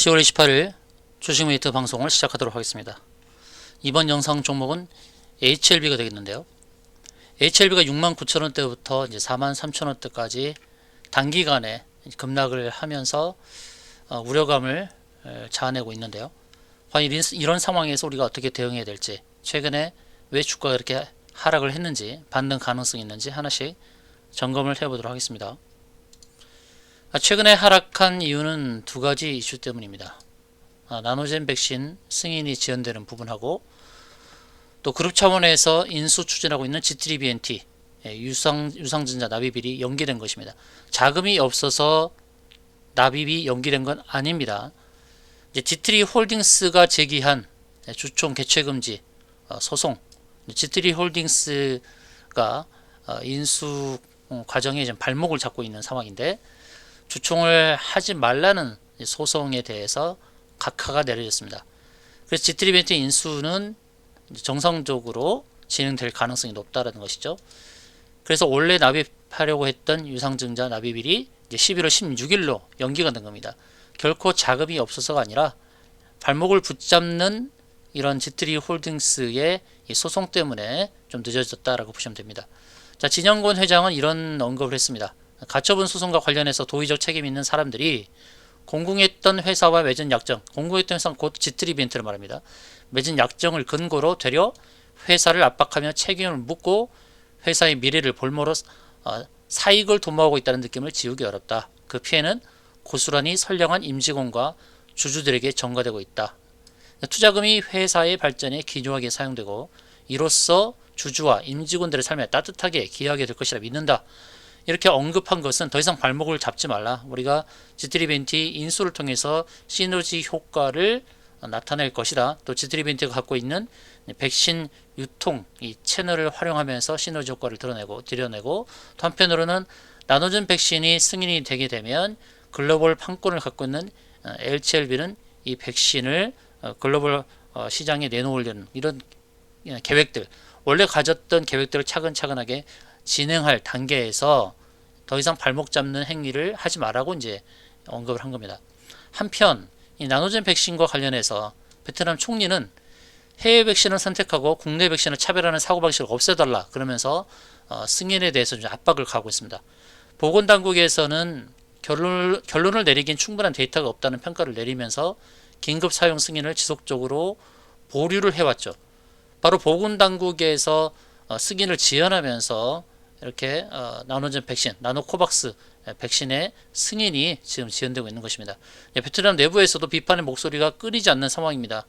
10월 28일 주식메이트 방송을 시작하도록 하겠습니다. 이번 영상 종목은 HLB가 되겠는데요. HLB가 69,000원대부터 이제 43,000원대까지 단기간에 급락을 하면서 우려감을 자아내고 있는데요. 과연 이런 상황에서 우리가 어떻게 대응해야 될지, 최근에 왜 주가가 이렇게 하락을 했는지, 반등 가능성이 있는지 하나씩 점검을 해보도록 하겠습니다. 최근에 하락한 이유는 두 가지 이슈 때문입니다. 나노젠 백신 승인이 지연되는 부분하고, 또 그룹 차원에서 인수 추진하고 있는 G3BNT 유상증자 납입일이 연기된 것입니다. 자금이 없어서 납입이 연기된 건 아닙니다. 이제 G3 홀딩스가 제기한 주총 개최금지 소송, G3 홀딩스가 인수 과정에 지금 발목을 잡고 있는 상황인데, 주총을 하지 말라는 소송에 대해서 각하가 내려졌습니다. 그래서 G3BNT 인수는 정상적으로 진행될 가능성이 높다는 것이죠. 그래서 원래 납입하려고 했던 유상증자 납입일이 이제 11월 16일로 연기가 된 겁니다. 결코 자금이 없어서가 아니라 발목을 붙잡는 이런 G3 홀딩스의 소송 때문에 좀 늦어졌다라고 보시면 됩니다. 자, 진영권 회장은 이런 언급을 했습니다. 가처분 소송과 관련해서 도의적 책임 있는 사람들이 공공했던 회사와 맺은 약정, 공공했던 회사는 곧 G3BNT를 말합니다. 맺은 약정을 근거로 되려 회사를 압박하며 책임을 묻고 회사의 미래를 볼모로 사익을 도모하고 있다는 느낌을 지우기 어렵다. 그 피해는 고스란히 선량한 임직원과 주주들에게 전가되고 있다. 투자금이 회사의 발전에 기묘하게 사용되고 이로써 주주와 임직원들의 삶에 따뜻하게 기여하게 될 것이라 믿는다. 이렇게 언급한 것은 더 이상 발목을 잡지 말라. 우리가 G3BNT 인수를 통해서 시너지 효과를 나타낼 것이다. 또 G3BNT가 갖고 있는 백신 유통 이 채널을 활용하면서 시너지 효과를 드러내고 또 한편으로는 나노젠 백신이 승인이 되게 되면 글로벌 판권을 갖고 있는 HLB는 이 백신을 글로벌 시장에 내놓으려는 이런 계획들, 원래 가졌던 계획들을 차근차근하게 진행할 단계에서 더 이상 발목 잡는 행위를 하지 말라고 이제 언급을 한 겁니다. 한편 이 나노젠 백신과 관련해서 베트남 총리는 해외 백신을 선택하고 국내 백신을 차별하는 사고방식을 없애달라 그러면서 승인에 대해서 좀 압박을 가하고 있습니다. 보건당국에서는 결론을 내리긴 충분한 데이터가 없다는 평가를 내리면서 긴급 사용 승인을 지속적으로 보류를 해왔죠. 바로 보건당국에서 승인을 지연하면서 이렇게 나노젠 백신, 나노코박스 백신의 승인이 지금 지연되고 있는 것입니다. 베트남 내부에서도 비판의 목소리가 끊이지 않는 상황입니다.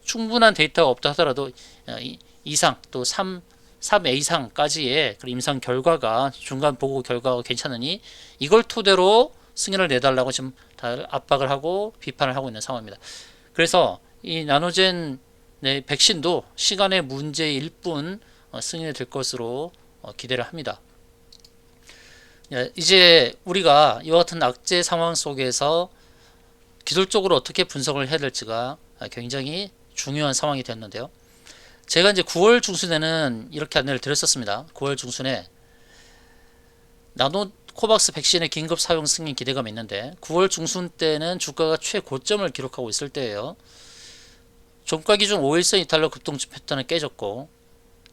충분한 데이터가 없다 하더라도 이상 또 3A 이상까지의 임상 결과가 중간 보고 결과가 괜찮으니 이걸 토대로 승인을 내달라고 지금 다들 압박을 하고 비판을 하고 있는 상황입니다. 그래서 이 나노젠 백신도 시간의 문제일 뿐 승인이 될 것으로 기대를 합니다. 이제 우리가 이와 같은 악재 상황 속에서 기술적으로 어떻게 분석을 해야 될지가 굉장히 중요한 상황이 됐는데요. 제가 이제 9월 중순에는 이렇게 안내를 드렸었습니다. 9월 중순에 나노코박스 백신의 긴급 사용 승인 기대감이 있는데 9월 중순 때는 주가가 최고점을 기록하고 있을 때예요. 종가 기준 5일선 이탈로 급등주 패턴은 깨졌고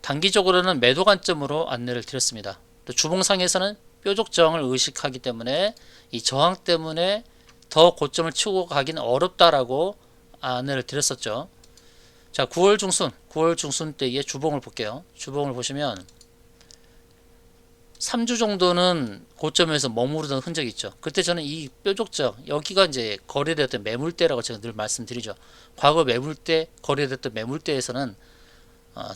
단기적으로는 매도 관점으로 안내를 드렸습니다. 또 주봉상에서는 뾰족 저항을 의식하기 때문에 이 저항 때문에 더 고점을 치고 가긴 어렵다라고 안내를 드렸었죠. 자, 9월 중순 때의 주봉을 볼게요. 주봉을 보시면 3주 정도는 고점에서 머무르던 흔적이 있죠. 그때 저는 이 뾰족점, 여기가 이제 거래되었던 매물대라고 제가 늘 말씀드리죠. 과거 매물대, 거래됐던 매물대에서는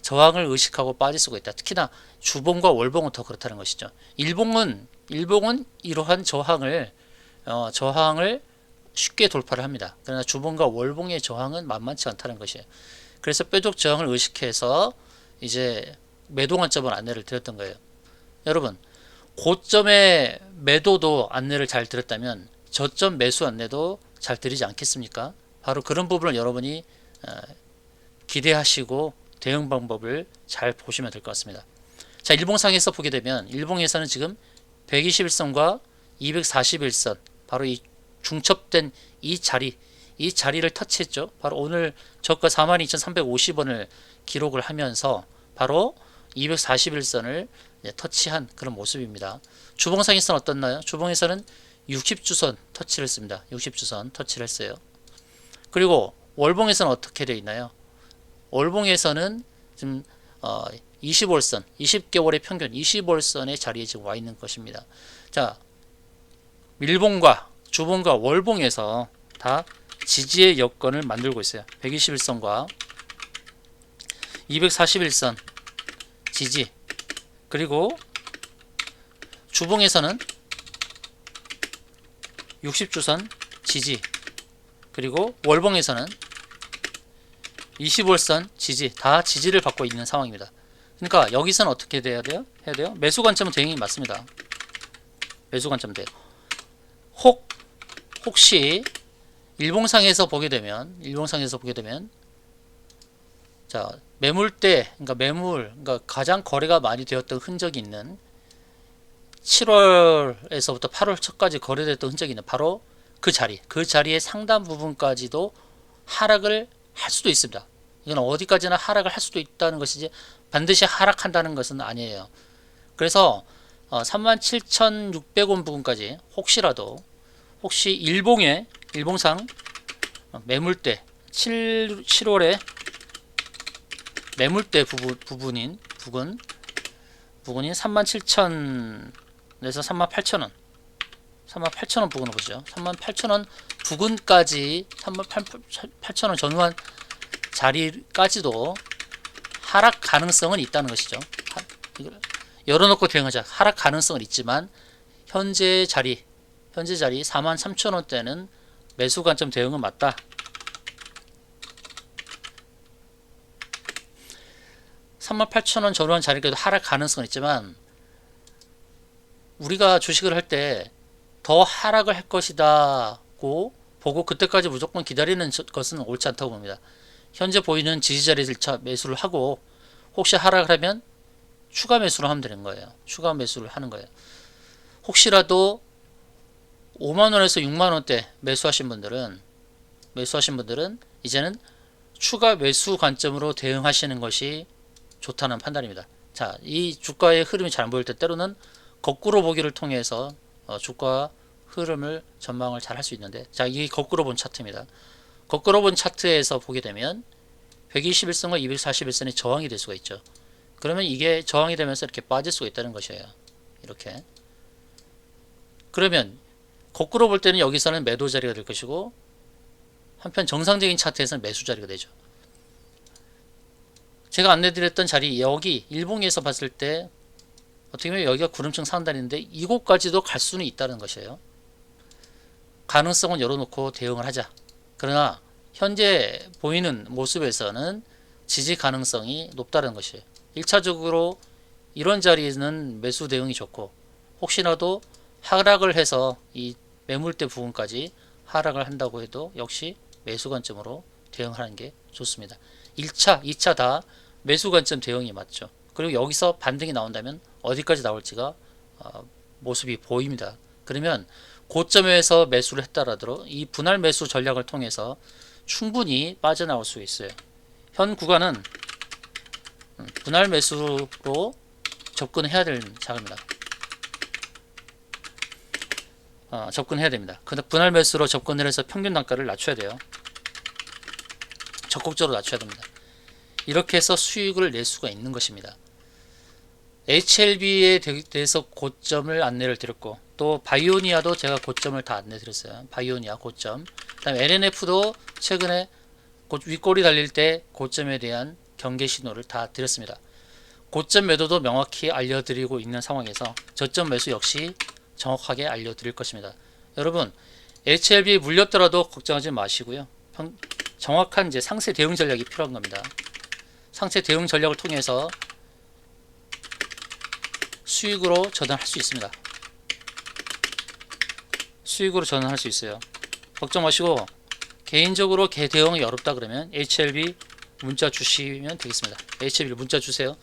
저항을 의식하고 빠질 수가 있다. 특히나 주봉과 월봉은 더 그렇다는 것이죠. 일봉은 이러한 저항을 쉽게 돌파를 합니다. 그러나 주봉과 월봉의 저항은 만만치 않다는 것이에요. 그래서 뾰족 저항을 의식해서 이제 매도 관점을 안내를 드렸던 거예요. 여러분, 고점의 매도도 안내를 잘 드렸다면 저점 매수 안내도 잘 드리지 않겠습니까? 바로 그런 부분을 여러분이 기대하시고 대응 방법을 잘 보시면 될 것 같습니다. 자, 일봉상에서 보게 되면 일봉에서는 지금 121선과 241선, 바로 이 중첩된 이 자리를 터치했죠. 바로 오늘 저가 42,350원을 기록을 하면서 바로 241선을 터치한 그런 모습입니다. 주봉상에서는 어떻나요? 주봉에서는 60주선 터치를 했습니다. 60주선 터치를 했어요. 그리고 월봉에서는 어떻게 되어 있나요? 월봉에서는 지금 20월선, 20개월의 평균 20월선의 자리에 지금 와 있는 것입니다. 자, 밀봉과 주봉과 월봉에서 다 지지의 여건을 만들고 있어요. 121선과 241선 지지, 그리고 주봉에서는 60주선 지지, 그리고 월봉에서는 20월선 지지, 다 지지를 받고 있는 상황입니다. 그러니까 여기서는 어떻게 돼야 돼요? 해야 돼요? 매수 관점 대응이 맞습니다. 매수 관점 대응. 혹시 일봉상에서 보게 되면 자, 매물대, 그러니까 가장 거래가 많이 되었던 흔적이 있는 7월에서부터 8월 초까지 거래됐던 흔적이 있는 바로 그 자리의 상단 부분까지도 하락을 할 수도 있습니다. 이건 어디까지나 하락을 할 수도 있다는 것이지 반드시 하락한다는 것은 아니에요. 그래서 37,600원 부분까지 혹시 일봉상 매물대 7월에 매물대 부분인 37,000에서 38,000원 38,000원 부근을 보시죠. 38,000원 부근까지 38,000원 전후한 자리까지도 하락 가능성은 있다는 것이죠. 열어놓고 대응하자. 하락 가능성은 있지만 현재 자리 43,000원대는 매수 관점 대응은 맞다. 38,000원 전후한 자리까지도 하락 가능성은 있지만 우리가 주식을 할 때 더 하락을 할 것이다고 보고 그때까지 무조건 기다리는 것은 옳지 않다고 봅니다. 현재 보이는 지지자리를 매수를 하고 혹시 하락을 하면 추가 매수를 하면 되는 거예요. 추가 매수를 하는 거예요. 혹시라도 5만원에서 6만원대 매수하신 분들은 이제는 추가 매수 관점으로 대응하시는 것이 좋다는 판단입니다. 자, 이 주가의 흐름이 잘 안 보일 때 때로는 거꾸로 보기를 통해서 주가 흐름을 전망을 잘 할 수 있는데, 자, 이 거꾸로 본 차트입니다. 거꾸로 본 차트에서 보게 되면 121선과 241선이 저항이 될 수가 있죠. 그러면 이게 저항이 되면서 이렇게 빠질 수가 있다는 것이에요. 이렇게. 그러면 거꾸로 볼 때는 여기서는 매도 자리가 될 것이고 한편 정상적인 차트에서는 매수 자리가 되죠. 제가 안내드렸던 자리 여기 일봉에서 봤을 때 어떻게 보면 여기가 구름층 상단인데 이곳까지도 갈 수는 있다는 것이에요. 가능성은 열어놓고 대응을 하자. 그러나 현재 보이는 모습에서는 지지 가능성이 높다는 것이에요. 1차적으로 이런 자리는 매수 대응이 좋고 혹시라도 하락을 해서 이 매물대 부분까지 하락을 한다고 해도 역시 매수 관점으로 대응하는 게 좋습니다. 1차, 2차 다 매수 관점 대응이 맞죠. 그리고 여기서 반등이 나온다면 어디까지 나올지가 모습이 보입니다. 그러면 고점에서 매수를 했다라도 이 분할 매수 전략을 통해서 충분히 빠져나올 수 있어요. 현 구간은 분할 매수로 접근해야 될 자리입니다. 접근해야 됩니다. 근데 분할 매수로 접근을 해서 평균 단가를 낮춰야 돼요. 적극적으로 낮춰야 됩니다. 이렇게 해서 수익을 낼 수가 있는 것입니다. HLB에 대해서 고점을 안내를 드렸고 또 바이오니아도 제가 고점을 다 안내 드렸어요. 바이오니아 고점. 그다음에 LNF도 최근에 윗꼬리 달릴 때 고점에 대한 경계 신호를 다 드렸습니다. 고점 매도도 명확히 알려드리고 있는 상황에서 저점 매수 역시 정확하게 알려드릴 것입니다. 여러분 HLB에 물렸더라도 걱정하지 마시고요. 정확한 이제 상세 대응 전략이 필요한 겁니다. 상세 대응 전략을 통해서 수익으로 전환할 수 있습니다. 수익으로 전환할 수 있어요. 걱정 마시고 개인적으로 개 대응이 어렵다 그러면 HLB 문자 주시면 되겠습니다. HLB 문자 주세요.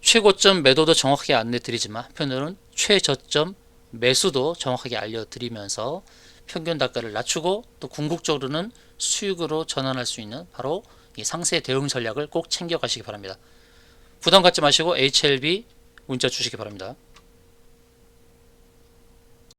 최고점 매도도 정확하게 안내 드리지만 한편으로는 최저점 매수도 정확하게 알려드리면서 평균 단가를 낮추고 또 궁극적으로는 수익으로 전환할 수 있는 바로 이 상세 대응 전략을 꼭 챙겨 가시기 바랍니다. 부담 갖지 마시고 HLB 문자 주시기 바랍니다.